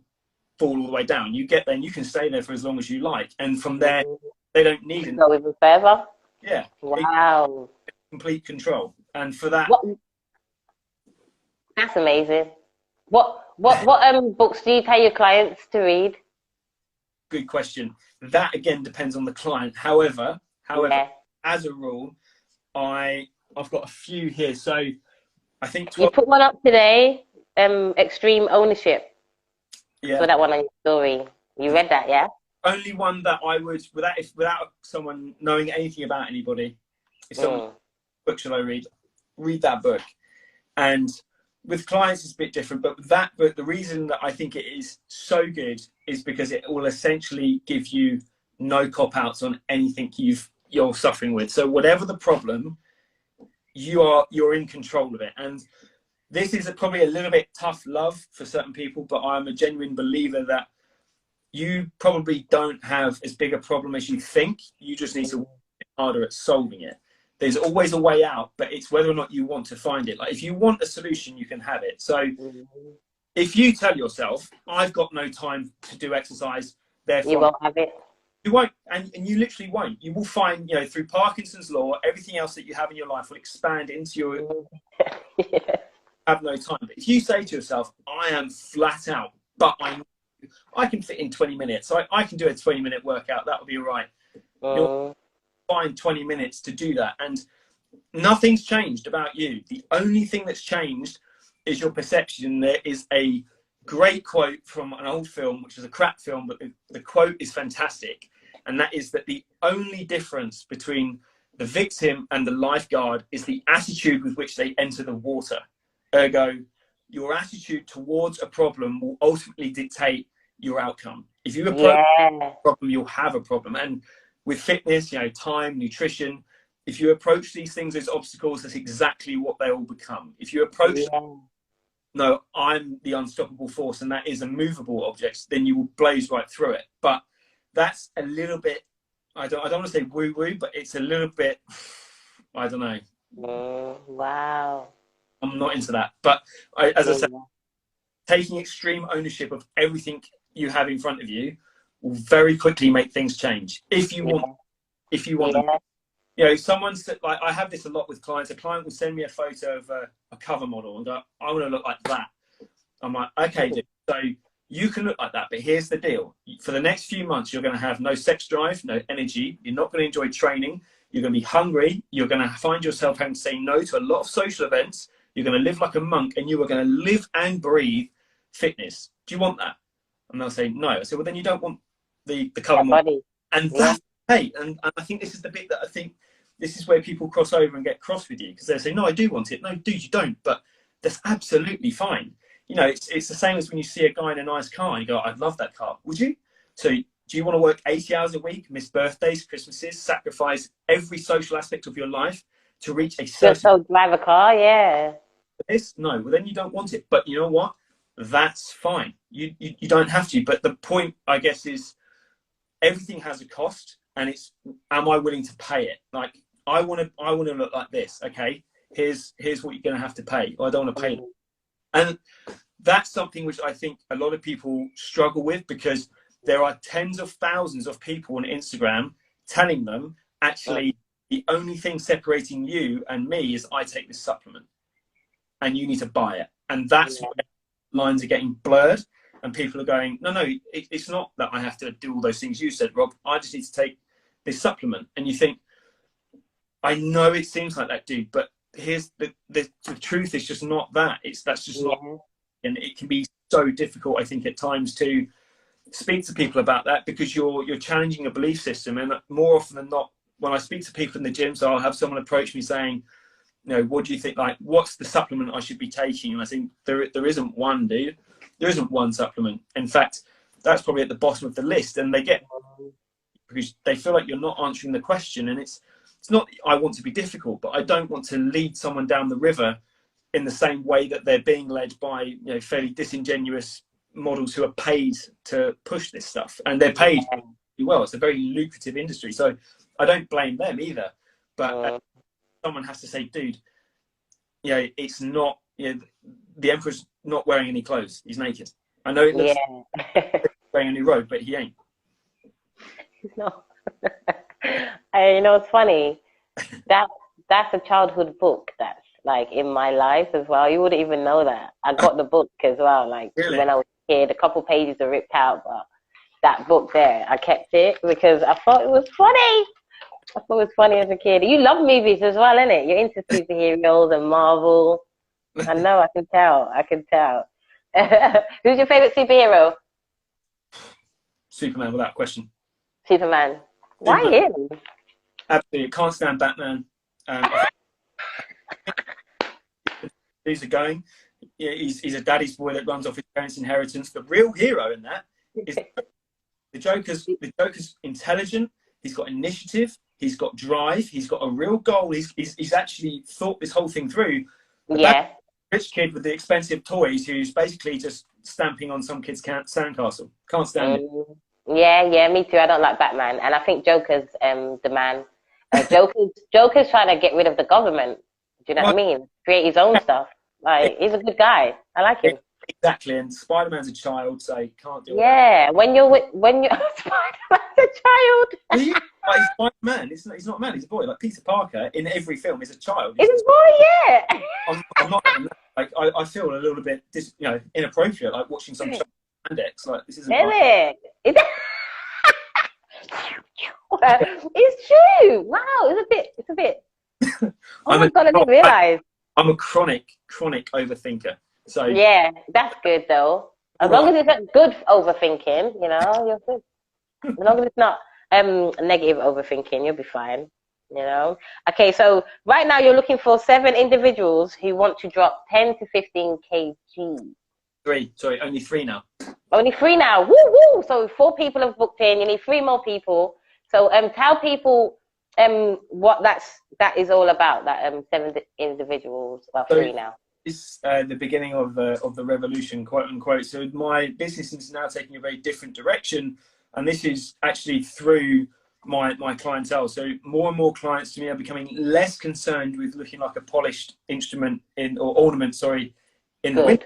fall all the way down. You get there and you can stay there for as long as you like. And from there, they don't need go even further. Yeah. Wow. Complete control. And for that, that's amazing. What books do you tell your clients to read? Good question. That again depends on the client. However, as a rule, I've got a few here. So I think You 12. put one up today, extreme ownership. Yeah. So that one on your story. You read that, yeah? Only one that I would, without someone knowing anything about anybody, if someone book shall I read that book. And with clients it's a bit different, but with that book, the reason that I think it is so good is because it will essentially give you no cop-outs on anything you're suffering with. So whatever the problem, you're in control of it. And this is probably a little bit tough love for certain people, but I'm a genuine believer that you probably don't have as big a problem as you think. You just need to work harder at solving it. There's always a way out, but it's whether or not you want to find it. Like if you want a solution, you can have it. So if you tell yourself, I've got no time to do exercise, therefore you won't have it. You won't, and you literally won't. You will find, through Parkinson's law, everything else that you have in your life will expand into your have no time. But if you say to yourself, I am flat out, but I can fit in 20 minutes. So I can do a 20-minute workout. That'll be all right. You'll find 20 minutes to do that. And nothing's changed about you. The only thing that's changed is your perception. There is a great quote from an old film, which is a crap film, but the quote is fantastic. And that is that the only difference between the victim and the lifeguard is the attitude with which they enter the water. Ergo, your attitude towards a problem will ultimately dictate your outcome. If you approach a problem, you'll have a problem. And with fitness, time, nutrition, if you approach these things as obstacles, that's exactly what they will become. If you approach no, I'm the unstoppable force and that is a movable object, then you will blaze right through it. But that's a little bit, I don't want to say woo-woo, but it's a little bit, I don't know. Wow. I'm not into that. But as I said, taking extreme ownership of everything you have in front of you will very quickly make things change. If you want them. Someone said, like, I have this a lot with clients. A client will send me a photo of a cover model and go, I want to look like that. I'm like, okay, dude, so you can look like that, but here's the deal. For the next few months, you're going to have no sex drive, no energy. You're not going to enjoy training. You're going to be hungry. You're going to find yourself having to say no to a lot of social events. You're going to live like a monk and you are going to live and breathe fitness. Do you want that? And they'll say, no. I say, well, then you don't want the cover model. And that's okay. And I think this is the bit that I think this is where people cross over and get cross with you because they say, no, I do want it. No, dude, you don't. But that's absolutely fine. It's the same as when you see a guy in a nice car and you go, I'd love that car. Would you? So do you want to work 80 hours a week, miss birthdays, Christmases, sacrifice every social aspect of your life to reach a certain... So drive a car, No, well, then you don't want it. But you know what? That's fine. You don't have to. But the point, I guess, is everything has a cost and it's, am I willing to pay it? Like, I want to look like this. Okay, here's what you're going to have to pay. I don't want to pay it. And that's something which I think a lot of people struggle with because there are tens of thousands of people on Instagram telling them, actually, the only thing separating you and me is I take this supplement and you need to buy it. And that's where lines are getting blurred and people are going, no, it's not that I have to do all those things you said, Rob. I just need to take this supplement. And you think, I know it seems like that, dude, but here's the truth is just not that. That's just not, and it can be so difficult, I think, at times to speak to people about that because you're challenging a belief system. And more often than not, when I speak to people in the gym, so I'll have someone approach me saying, what do you think? Like, what's the supplement I should be taking? And I think there isn't one, dude. There isn't one supplement. In fact, that's probably at the bottom of the list. And they get because they feel like you're not answering the question. And it's not I want to be difficult, but I don't want to lead someone down the river in the same way that they're being led by fairly disingenuous models who are paid to push this stuff, and they're paid well. It's a very lucrative industry, so I don't blame them either. But someone has to say, dude, it's not. The emperor's not wearing any clothes; he's naked. I know it looks like wearing a new robe, but he ain't. No. It's funny. That's a childhood book that's like in my life as well. You wouldn't even know that. I got the book as well. Like really? When I was a kid, a couple pages are ripped out, but that book there, I kept it because I thought it was funny. I thought it was funny as a kid. You love movies as well, innit? You're into superheroes and Marvel. I know, I can tell. I can tell. Who's your favorite superhero? Superman, without question. Superman. Why Superman. him? Absolutely. Can't stand Batman. These are going. Yeah, he's a daddy's boy that runs off his parents' inheritance. The real hero in that is the Joker's intelligent. He's got initiative. He's got drive. He's got a real goal. He's actually thought this whole thing through. Yeah. Rich kid with the expensive toys who's basically just stamping on some kid's sandcastle. Can't stand it. Yeah, me too. I don't like Batman, and I think Joker's the man. Joker's trying to get rid of the government. Do you know what I mean? Create his own stuff. Like, he's a good guy. I like him. Exactly, and Spider-Man's a child, so you can't deal with that. Yeah, when you're Spider-Man's a child. He's Spider-Man. He's not a man. He's a boy. Like Peter Parker in every film is a child. He's a boy, yeah. I'm not like I feel a little bit inappropriate, like watching some spandex. Like this isn't. It's true. Wow, it's a bit. Oh my God, I didn't realize. I'm a chronic overthinker. So yeah, that's good though. As long as it's a good overthinking, you're good. As long as it's not negative overthinking, you'll be fine. Okay, so right now you're looking for 7 individuals who want to drop 10 to 15 kg. Only 3 now. Only 3 now. Woo! So 4 people have booked in. You need 3 more people. So tell people what that is all about. That 7 individuals. Well, 3 now. It's the beginning of the revolution, quote unquote. So my business is now taking a very different direction, and this is actually through my clientele. So more and more clients to me are becoming less concerned with looking like a polished instrument in the window.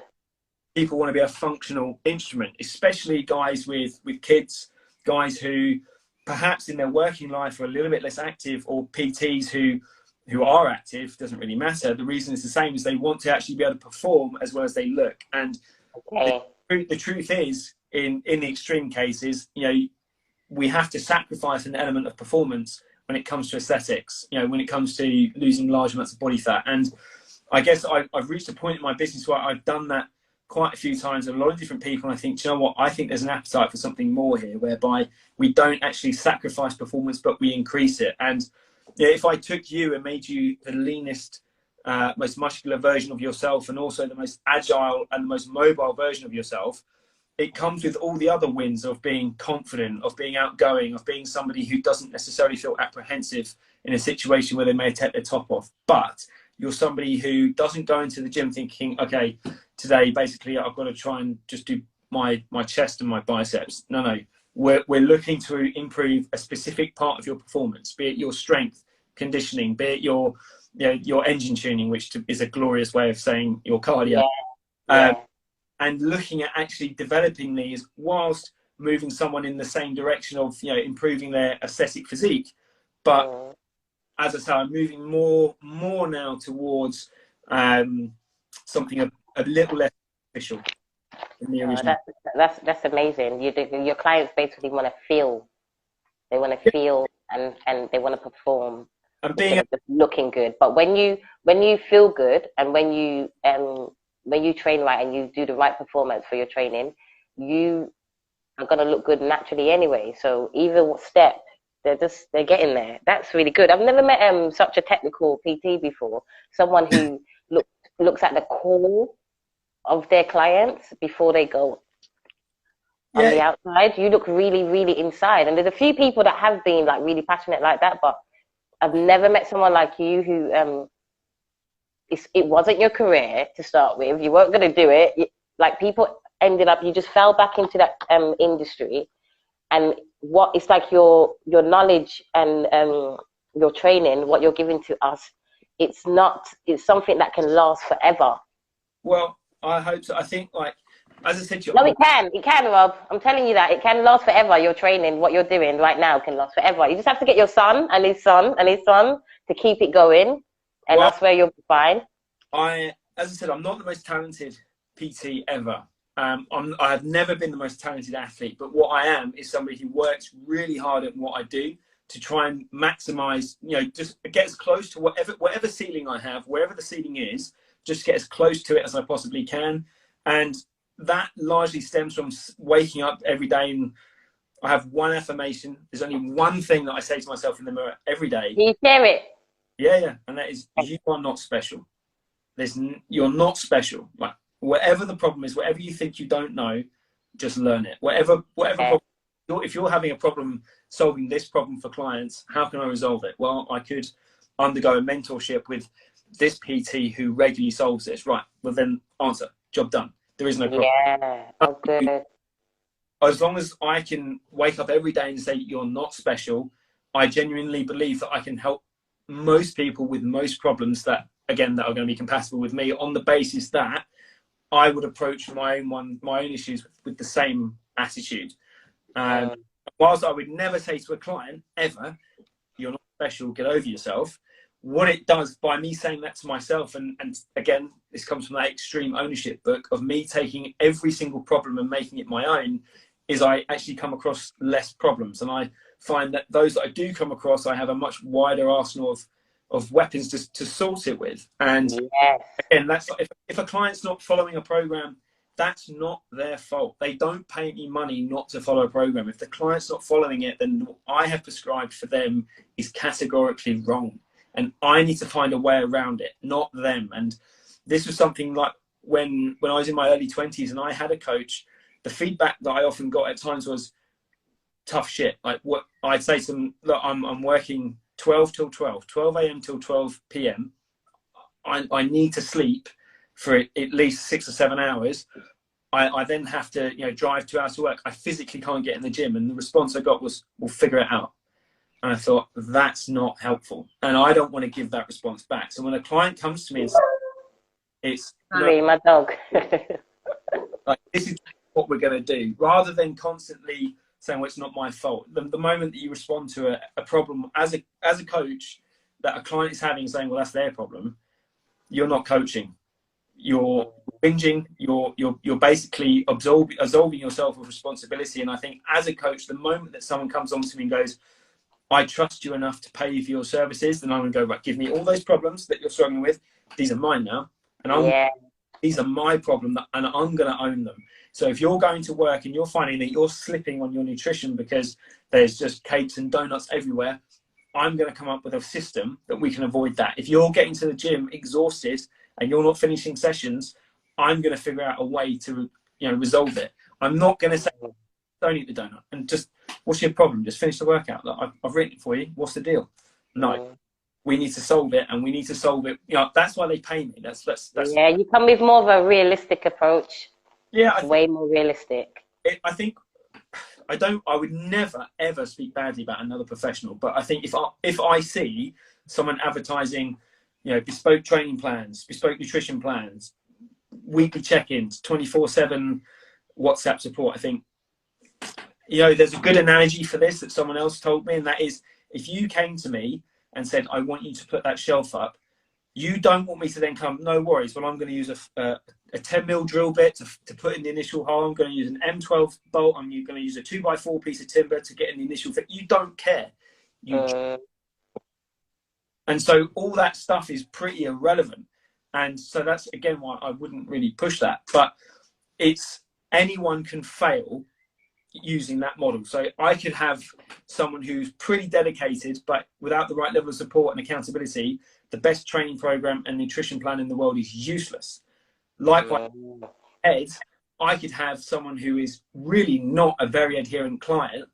People want to be a functional instrument, especially guys with kids, guys who perhaps in their working life are a little bit less active, or PTs who are active. Doesn't really matter. The reason is the same, is they want to actually be able to perform as well as they look. And the truth is, in the extreme cases, we have to sacrifice an element of performance when it comes to aesthetics, when it comes to losing large amounts of body fat. And I guess I've reached a point in my business where I've done that quite a few times with a lot of different people. And I think, I think there's an appetite for something more here, whereby we don't actually sacrifice performance, but we increase it. And if I took you and made you the leanest, most muscular version of yourself, and also the most agile and the most mobile version of yourself, it comes with all the other wins of being confident, of being outgoing, of being somebody who doesn't necessarily feel apprehensive in a situation where they may take their top off. But you're somebody who doesn't go into the gym thinking, okay, today basically I've got to try and just do my chest and my biceps. No. We're looking to improve a specific part of your performance, be it your strength, conditioning, be it your engine tuning, which is a glorious way of saying your cardio. And looking at actually developing these whilst moving someone in the same direction of improving their aesthetic physique. But as I say, I'm moving more now towards something a little less official than the original. That's amazing. Your clients basically want to feel. They want to feel and they want to perform. And being looking good. But when you feel good, and when you train right and you do the right performance for your training, you are going to look good naturally anyway. So either step, they're getting there. That's really good. I've never met such a technical PT before. Someone who looks at the core of their clients before they go on the outside. You look really, really inside. And there's a few people that have been like really passionate like that, but I've never met someone like you who it wasn't your career to start with. You weren't going to do it. Like, people ended up, you just fell back into that industry. And what it's like your knowledge and your training, what you're giving to us, it's something that can last forever. Well, I hope so. I think, like, as I said to you, no, it can, Rob. I'm telling you that it can last forever. Your training, what you're doing right now, can last forever. You just have to get your son and his son and his son to keep it going. And that's where you'll be fine. As I said, I'm not the most talented PT ever. I have never been the most talented athlete, but what I am is somebody who works really hard at what I do to try and maximize, just get as close to whatever ceiling I have, wherever the ceiling is, just get as close to it as I possibly can. And that largely stems from waking up every day, and I have one affirmation. There's only one thing that I say to myself in the mirror every day. Do you share it? Yeah. And that is, you are not special. You're not special. Like, whatever the problem is, whatever you think you don't know, just learn it. Whatever problem, if you're having a problem solving this problem for clients, how can I resolve it? Well, I could undergo a mentorship with this PT who regularly solves this. Right. Well, then answer. Job done. There is no problem. Yeah. Oh, good. As long as I can wake up every day and say you're not special, I genuinely believe that I can help most people with most problems that are going to be compatible with me, on the basis that I would approach my own issues with the same attitude. Whilst I would never say to a client ever, you're not special, get over yourself, what it does by me saying that to myself, and again, this comes from that extreme ownership book of me taking every single problem and making it my own, is I actually come across less problems. And I find that those that I do come across, I have a much wider arsenal of weapons to sort it with. And again, that's if a client's not following a program, that's not their fault. They don't pay me money not to follow a program. If the client's not following it, then what I have prescribed for them is categorically wrong. And I need to find a way around it, not them. And this was something like when I was in my early 20s and I had a coach, the feedback that I often got at times was tough shit. Like, what I'd say to them, look, I'm working 12 a.m. till 12 p.m. I need to sleep for at least 6 or 7 hours. I then have to, drive 2 hours to work. I physically can't get in the gym. And the response I got was, we'll figure it out. And I thought, that's not helpful. And I don't want to give that response back. So when a client comes to me and says, it's... Sorry, my dog. like, this is what we're going to do, rather than constantly saying, well, it's not my fault. The moment that you respond to a problem as a coach that a client is having, saying, well, that's their problem, you're not coaching. You're whinging. You're basically absolving yourself of responsibility. And I think as a coach, the moment that someone comes on to me and goes, I trust you enough to pay you for your services, then I'm going to go, right, give me all those problems that you're struggling with. These are mine now. And these are my problem, and I'm going to own them. So if you're going to work and you're finding that you're slipping on your nutrition because there's just cakes and donuts everywhere, I'm going to come up with a system that we can avoid that. If you're getting to the gym exhausted and you're not finishing sessions, I'm going to figure out a way to, resolve it. I'm not going to say, don't eat the donut and just, what's your problem? Just finish the workout. Look, I've written it for you. What's the deal? No, we need to solve it, and we need to solve it. That's why they pay me. That's yeah. You come with more of a realistic approach. Yeah, way more realistic. I think I would never ever speak badly about another professional, but I think if I see someone advertising, bespoke training plans, bespoke nutrition plans, weekly check-ins, 24/7 WhatsApp support, I think, there's a good analogy for this that someone else told me, and that is, if you came to me and said, I want you to put that shelf up, you don't want me to then come, no worries, well, I'm going to use a 10 mil drill bit to put in the initial hole. I'm going to use an M12 bolt. I'm going to use a 2x4 piece of timber to get in the initial fit. You don't care. And so all that stuff is pretty irrelevant. And so that's, again, why I wouldn't really push that. But anyone can fail using that model. So I could have someone who's pretty dedicated, but without the right level of support and accountability, the best training program and nutrition plan in the world is useless. Likewise, I could have someone who is really not a very adherent client,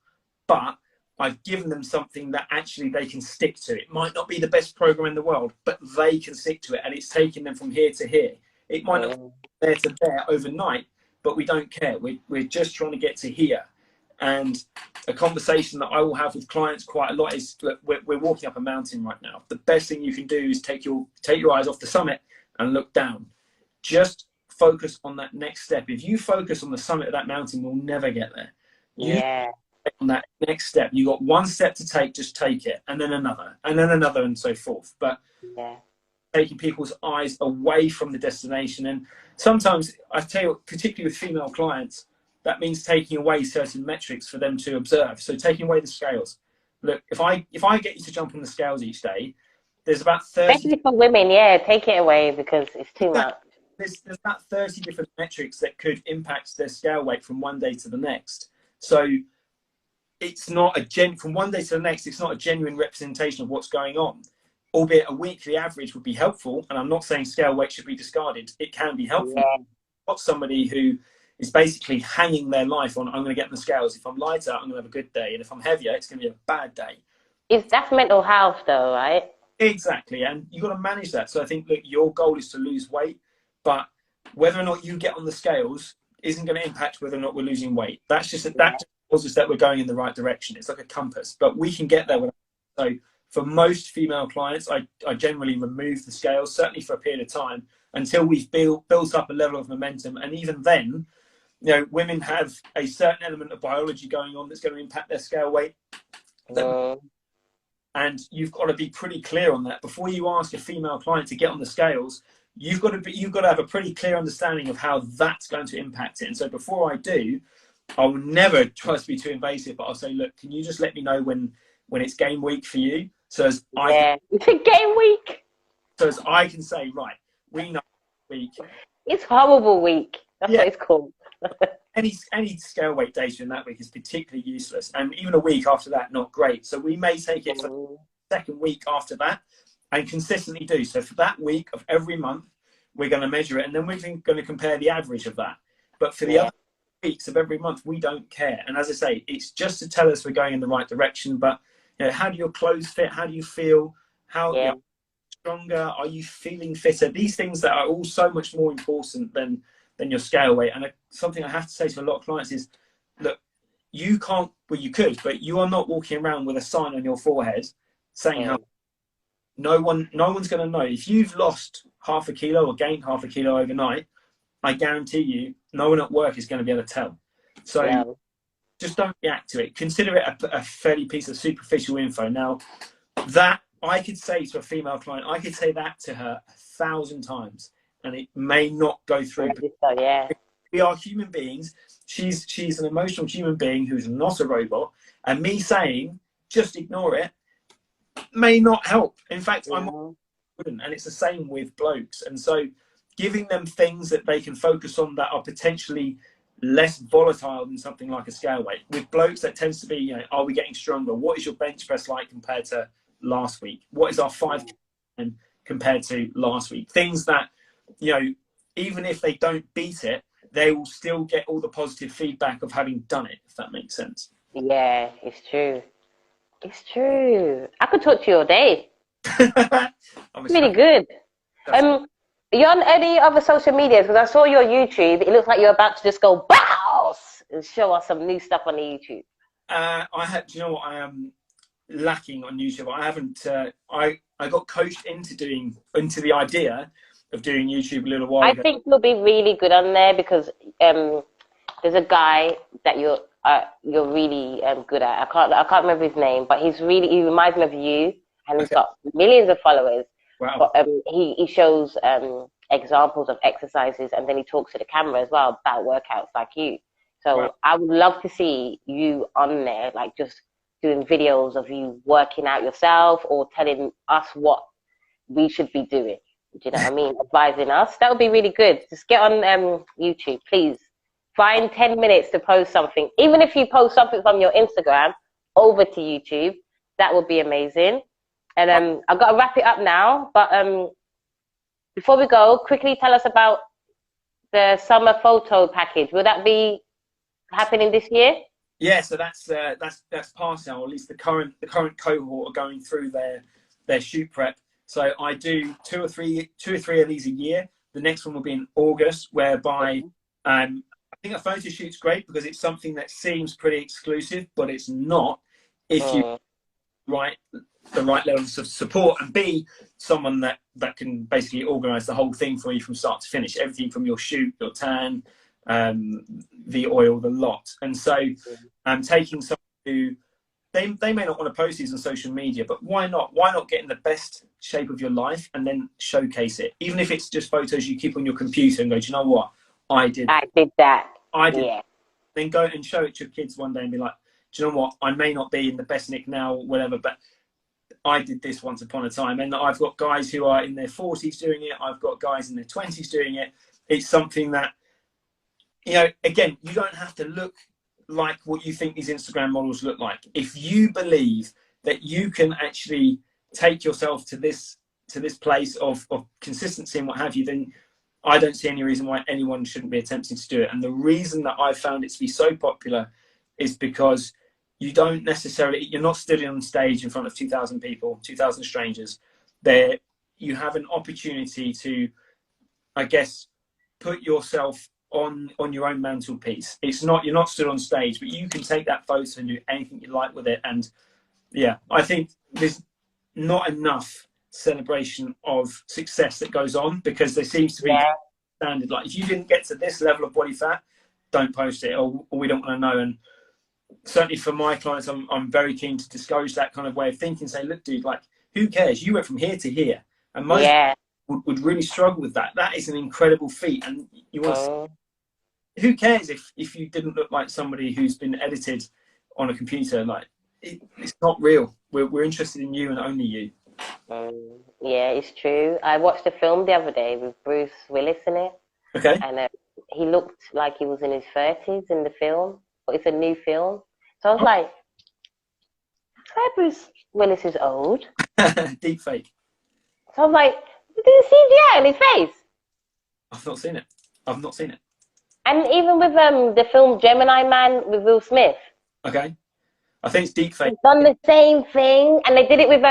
but I've given them something that actually they can stick to. It might not be the best program in the world, but they can stick to it, and it's taking them from here to here. It might not be there to there overnight, but we don't care. We're just trying to get to here. And a conversation that I will have with clients quite a lot is, look, we're walking up a mountain right now. The best thing you can do is take your eyes off the summit and look down. Just focus on that next step. If you focus on the summit of that mountain, we'll never get there. On that next step, you got one step to take, just take it, and then another, and so forth. But taking people's eyes away from the destination. And sometimes, I tell you, particularly with female clients, that means taking away certain metrics for them to observe. So taking away the scales. look, if I get you to jump on the scales each day, there's about 30. Especially for women, yeah, take it away because it's too much. There's about 30 different metrics that could impact their scale weight from one day to the next. So it's not from one day to the next, it's not a genuine representation of what's going on. Albeit a weekly average would be helpful. And I'm not saying scale weight should be discarded. It can be helpful. Yeah. Not somebody who is basically hanging their life on, I'm going to get on the scales. If I'm lighter, I'm going to have a good day. And if I'm heavier, it's going to be a bad day. That's mental health though, right? Exactly. And you've got to manage that. So I think, look, your goal is to lose weight, but whether or not you get on the scales isn't going to impact whether or not we're losing weight. That just tells us that we're going in the right direction. It's like a compass, but we can get there without. So for most female clients, I generally remove the scales, certainly for a period of time, until we've built up a level of momentum. And even then, you know, women have a certain element of biology going on that's going to impact their scale weight. And you've got to be pretty clear on that. Before you ask a female client to get on the scales, you've got to have a pretty clear understanding of how that's going to impact it. And so before I do, I will never try to be too invasive, but I'll say, look, can you just let me know when it's game week for you? So as game week. So as I can say, right, we know week. It's horrible week. That's what it's called. Any scale weight data in that week is particularly useless, and even a week after that, not great. So we may take it for the second week after that and consistently do. So for that week of every month, we're going to measure it, and then we're going to compare the average of that. But for the other weeks of every month, we don't care. And as I say, it's just to tell us we're going in the right direction. But you know, how do your clothes fit? How do you feel? How you know, stronger? Are you feeling fitter? These things that are all so much more important than your scale weight. And something I have to say to a lot of clients is, look, you can't, well, you could, but you are not walking around with a sign on your forehead saying how no one's going to know. If you've lost half a kilo or gained half a kilo overnight, I guarantee you, no one at work is going to be able to tell. So just don't react to it. Consider it a fairly piece of superficial info. Now, that I could say to a female client, I could say that to her 1,000 times, and it may not go through. We are human beings. She's an emotional human being who's not a robot, and me saying just ignore it may not help. In fact, I wouldn't. And it's the same with blokes. And so giving them things that they can focus on that are potentially less volatile than something like a scale weight. With blokes, that tends to be, you know, are we getting stronger? What is your bench press like compared to last week? What is our 5K compared to last week? Things that, you know, even if they don't beat it, they will still get all the positive feedback of having done it, if that makes sense. Yeah, it's true. It's true. I could talk to you all day. It's really good. You're on any other social medias? Because I saw your YouTube. It looks like you're about to just go bows and show us some new stuff on the YouTube. Do you know what? I am lacking on YouTube. I haven't. I got coached into the idea of doing YouTube a little while ago. I think you'll be really good on there because there's a guy that you're really good at. I can't remember his name, but he reminds me of you, and he's got millions of followers. Wow. But he shows examples of exercises, and then he talks to the camera as well about workouts like you. So I would love to see you on there, like just doing videos of you working out yourself or telling us what we should be doing. Do you know what I mean? Advising us. That would be really good. Just get on YouTube, please. Find 10 minutes to post something. Even if you post something from your Instagram over to YouTube, that would be amazing. And I've got to wrap it up now. But before we go, quickly tell us about the summer photo package. Will that be happening this year? Yeah, so that's past now, or at least the current cohort are going through their shoot prep. So I do two or three of these a year. The next one will be in August, whereby I think a photo shoot's great because it's something that seems pretty exclusive, but it's not if you the right levels of support and be someone that can basically organize the whole thing for you from start to finish, everything from your shoot, your tan, the oil, the lot. And so I'm taking someone who they may not want to post these on social media, but why not get in the best shape of your life and then showcase it, even if it's just photos you keep on your computer and go, do you know what, I did that. Then go and show it to your kids one day and be like, do you know what? I may not be in the best nick now, or whatever, but I did this once upon a time. And I've got guys who are in their 40s doing it. I've got guys in their 20s doing it. It's something that, you know, again, you don't have to look like what you think these Instagram models look like. If you believe that you can actually take yourself to this place of consistency and what have you, then I don't see any reason why anyone shouldn't be attempting to do it. And the reason that I've found it to be so popular is because you don't necessarily, you're not stood on stage in front of 2,000 people, 2,000 strangers. There, you have an opportunity to, I guess, put yourself on your own mantelpiece. It's not, you're not stood on stage, but you can take that photo and do anything you like with it. And yeah, I think there's not enough celebration of success that goes on, because there seems to be standard, like, if you didn't get to this level of body fat, don't post it, or we don't want to know. And certainly for my clients, I'm very keen to discourage that kind of way of thinking. Say, look, dude, like, who cares? You went from here to here. And most people would really struggle with that. That is an incredible feat. And you want to, who cares if you didn't look like somebody who's been edited on a computer? Like, it's not real. We're interested in you and only you. Yeah, it's true. I watched a film the other day with Bruce Willis in it. Okay. And he looked like he was in his 30s in the film, but it's a new film. So I was like, Bruce Willis is old. Deep fake. So I was like, look at the CGI on his face. I've not seen it. I've not seen it. And even with the film Gemini Man with Will Smith. Okay. I think it's deep fake. He's done the same thing. And they did it with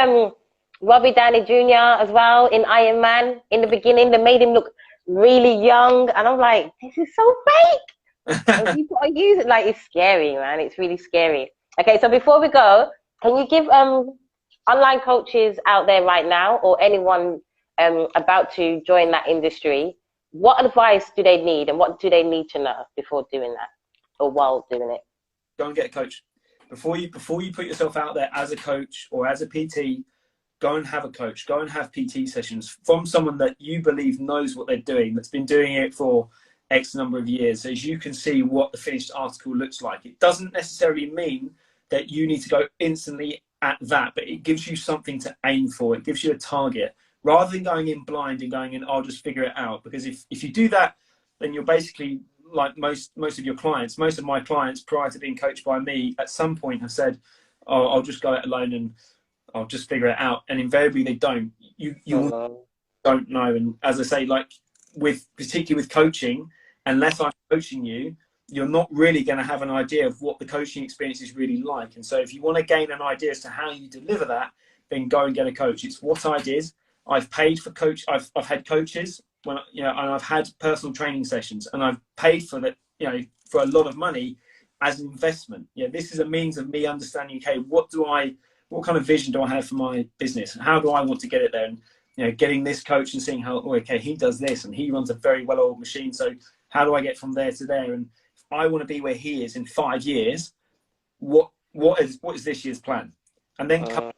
Robbie Downey Jr. as well in Iron Man. In the beginning, they made him look really young. And I'm like, this is so fake. And people are using, like, it's scary, man. It's really scary. Okay, so before we go, can you give online coaches out there right now, or anyone about to join that industry, what advice do they need, and what do they need to know before doing that, or while doing it? Go and get a coach. Before you put yourself out there as a coach or as a PT, go and have a coach. Go and have PT sessions from someone that you believe knows what they're doing, that's been doing it for X number of years, so as you can see what the finished article looks like. It doesn't necessarily mean that you need to go instantly at that, but it gives you something to aim for. It gives you a target, rather than going in blind and going in, I'll just figure it out. Because if you do that, then you're basically like most of your clients. Most of my clients prior to being coached by me at some point have said, oh, I'll just go it alone and I'll just figure it out. And invariably they don't. You don't know. And as I say, like, particularly with coaching, unless I'm coaching you, you're not really going to have an idea of what the coaching experience is really like. And so if you want to gain an idea as to how you deliver that, then go and get a coach. It's what I did. I've paid for coach. I've had coaches when, you know, and I've had personal training sessions, and I've paid for that, you know, for a lot of money as an investment. Yeah, this is a means of me understanding, okay, what kind of vision do I have for my business? How do I want to get it there? And, you know, getting this coach and seeing how, oh, okay, he does this and he runs a very well-oiled machine. So how do I get from there to there? And if I want to be where he is in 5 years, what is this year's plan? And then come,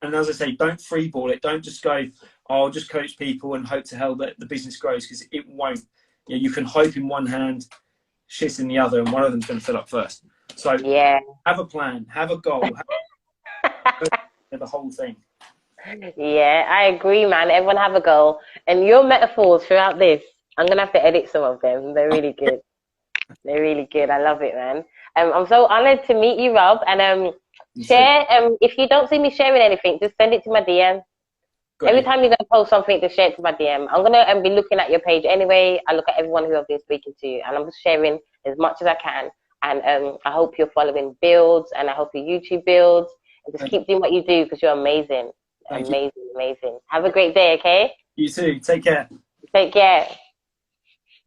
and as I say, don't freeball it. Don't just go, oh, I'll just coach people and hope to hell that the business grows, because it won't. You know, you can hope in one hand, shit in the other, and one of them's going to fill up first. So have a plan, have a goal, have the whole thing. Yeah, I agree, man. Everyone have a goal. And your metaphors throughout this, I'm going to have to edit some of them. They're really good. They're really good. I love it, man. I'm so honored to meet you, Rob. And share, if you don't see me sharing anything, just send it to my DM. Every time you're going to post something, just share it to my DM. I'm going to be looking at your page anyway. I look at everyone who I've been speaking to, and I'm just sharing as much as I can. And I hope your following builds, and I hope your YouTube builds. And just keep doing what you do, because you're amazing. Amazing. Have a great day, okay? You too. Take care. Take care.